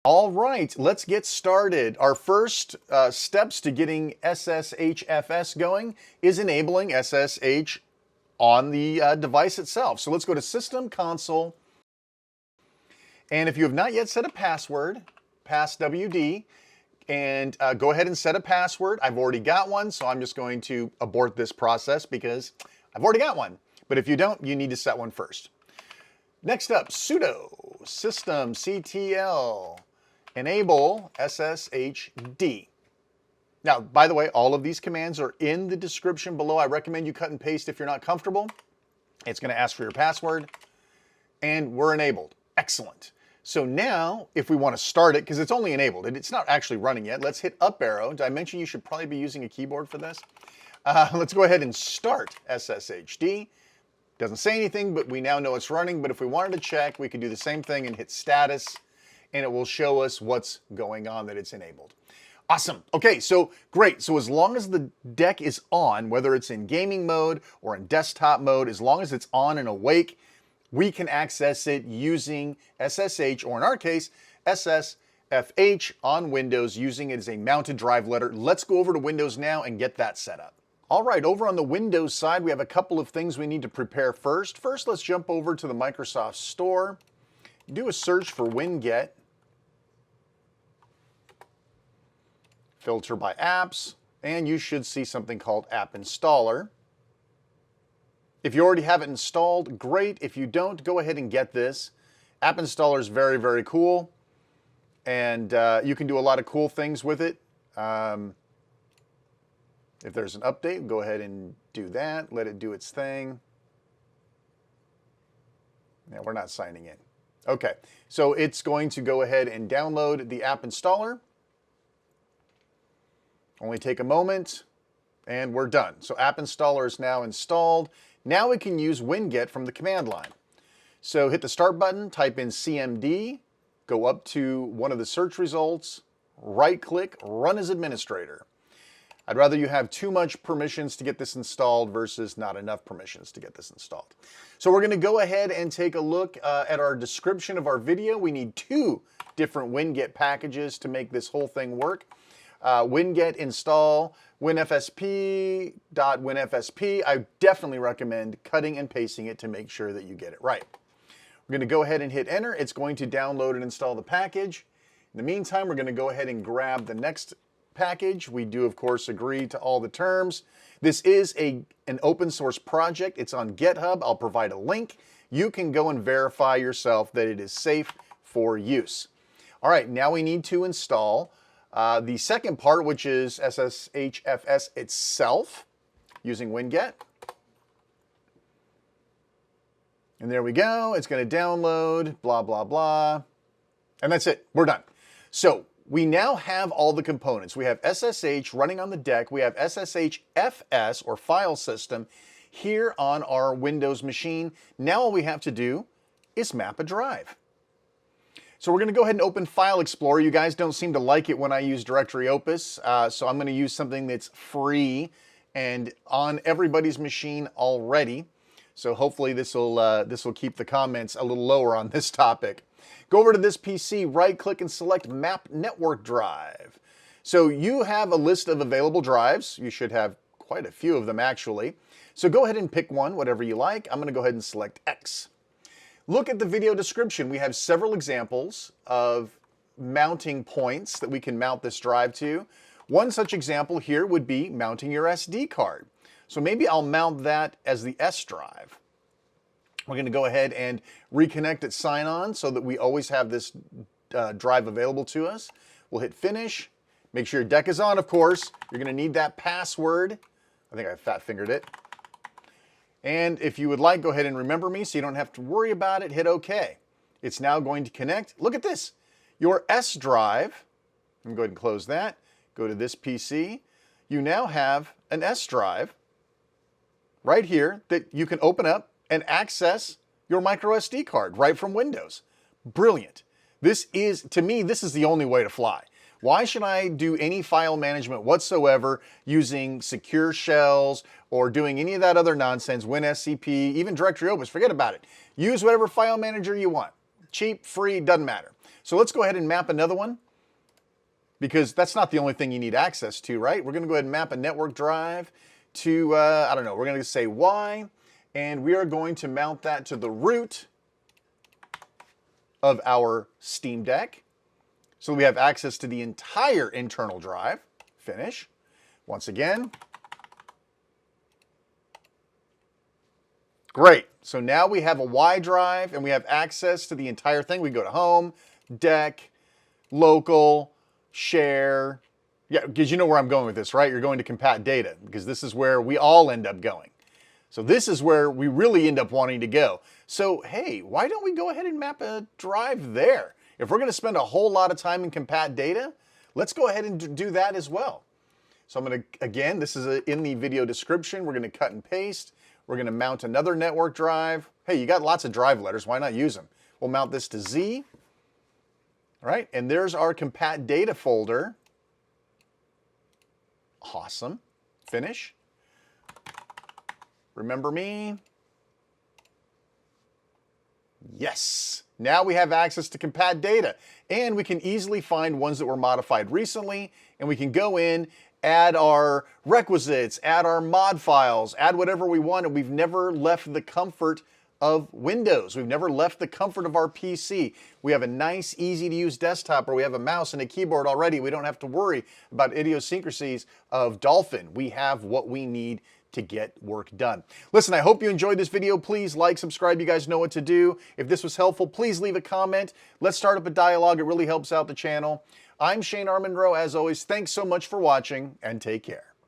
All right, let's get started. Our first steps to getting SSHFS going is enabling SSH on the device itself. So let's go to System Console. And if you have not yet set a password, passwd, and go ahead and set a password. I've already got one, so I'm just going to abort this process because I've already got one. But if you don't, you need to set one first. Next up, sudo systemctl enable SSHD. Now, by the way, all of these commands are in the description below. I recommend you cut and paste if you're not comfortable. It's going to ask for your password, and we're enabled. Excellent. So now, if we want to start it, because it's only enabled, it's not actually running yet, let's hit up arrow. Did I mention you should probably be using a keyboard for this? Let's go ahead and start SSHD. Doesn't say anything, but we now know it's running. But if we wanted to check, we could do the same thing and hit status, and it will show us what's going on, that it's enabled. Awesome. Okay, so great. So as long as the deck is on, whether it's in gaming mode or in desktop mode, as long as it's on and awake, we can access it using SSH, or in our case, SSFH on Windows, using it as a mounted drive letter. Let's go over to Windows now and get that set up. All right, over on the Windows side, we have a couple of things we need to prepare first. First, let's jump over to the Microsoft Store, do a search for WinGet, filter by apps, and you should see something called App Installer. If you already have it installed, great. If you don't, go ahead and get this. App Installer is very, very cool, and you can do a lot of cool things with it. If there's an update, go ahead and do that. Let it do its thing. Yeah, we're not signing in. Okay, so it's going to go ahead and download the App Installer. Only take a moment, and we're done. So App Installer is now installed. Now we can use WinGet from the command line. So hit the Start button, type in CMD, go up to one of the search results, right-click, Run as Administrator. I'd rather you have too much permissions to get this installed versus not enough permissions to get this installed. So we're going to go ahead and take a look at our description of our video. We need two different WinGet packages to make this whole thing work. WinGet install winfsp.winfsp. I definitely recommend cutting and pasting it to make sure that you get it right. We're going to go ahead and hit enter. It's going to download and install the package. In the meantime, we're going to go ahead and grab the next package. We do, of course, agree to all the terms. This is an open source project. It's on GitHub. I'll provide a link. You can go and verify yourself that it is safe for use. All right, now we need to install the second part, which is SSHFS itself, using WinGet. And there we go. It's going to download, blah, blah, blah. And that's it. We're done. So we now have all the components. We have SSH running on the deck. We have SSHFS, or file system, here on our Windows machine. Now all we have to do is map a drive. So we're going to go ahead and open File Explorer. You guys don't seem to like it when I use Directory Opus, so I'm going to use something that's free and on everybody's machine already. So hopefully this will keep the comments a little lower on this topic. Go over to this PC, right-click and select Map Network Drive. So you have a list of available drives. You should have quite a few of them, actually. So go ahead and pick one, whatever you like. I'm going to go ahead and select X. Look at the video description. We have several examples of mounting points that we can mount this drive to. One such example here would be mounting your SD card. So maybe I'll mount that as the S drive. We're going to go ahead and reconnect at sign on so that we always have this drive available to us. We'll hit finish. Make sure your deck is on, of course. You're going to need that password. I think I fat fingered it. And if you would like, go ahead and remember me so you don't have to worry about it. Hit OK. It's now going to connect. Look at this. Your S drive. I'm going to go ahead and close that. Go to this PC. You now have an S drive right here that you can open up and access your micro SD card right from Windows. Brilliant. This is, to me, this is the only way to fly. Why should I do any file management whatsoever using secure shells or doing any of that other nonsense, WinSCP, even Directory Opus? Forget about it. Use whatever file manager you want. Cheap, free, doesn't matter. So let's go ahead and map another one, because that's not the only thing you need access to, right? We're going to go ahead and map a network drive to, I don't know, we're going to say Y, and we are going to mount that to the root of our Steam Deck. So we have access to the entire internal drive. Finish. Once again. Great. So now we have a Y drive and we have access to the entire thing. We go to Home, Deck, Local, Share. Yeah, because you know where I'm going with this, right? You're going to compat data, because this is where we all end up going. So this is where we really end up wanting to go. So hey, why don't we go ahead and map a drive there? If we're going to spend a whole lot of time in compat data, let's go ahead and do that as well. So I'm going to, again, this is in the video description. We're going to cut and paste. We're going to mount another network drive. Hey, you got lots of drive letters. Why not use them? We'll mount this to Z. All right, and there's our compat data folder. Awesome. Finish. Remember me? Yes. Now we have access to compat data, and we can easily find ones that were modified recently, and we can go in, add our requisites, add our mod files, add whatever we want, and we've never left the comfort of Windows. We've never left the comfort of our PC. We have a nice, easy-to-use desktop where we have a mouse and a keyboard already. We don't have to worry about idiosyncrasies of Dolphin. We have what we need to get work done. Listen, I hope you enjoyed this video. Please like, subscribe. You guys know what to do. If this was helpful, please leave a comment. Let's start up a dialogue. It really helps out the channel. I'm Shane Armenrow. As always, thanks so much for watching, and take care.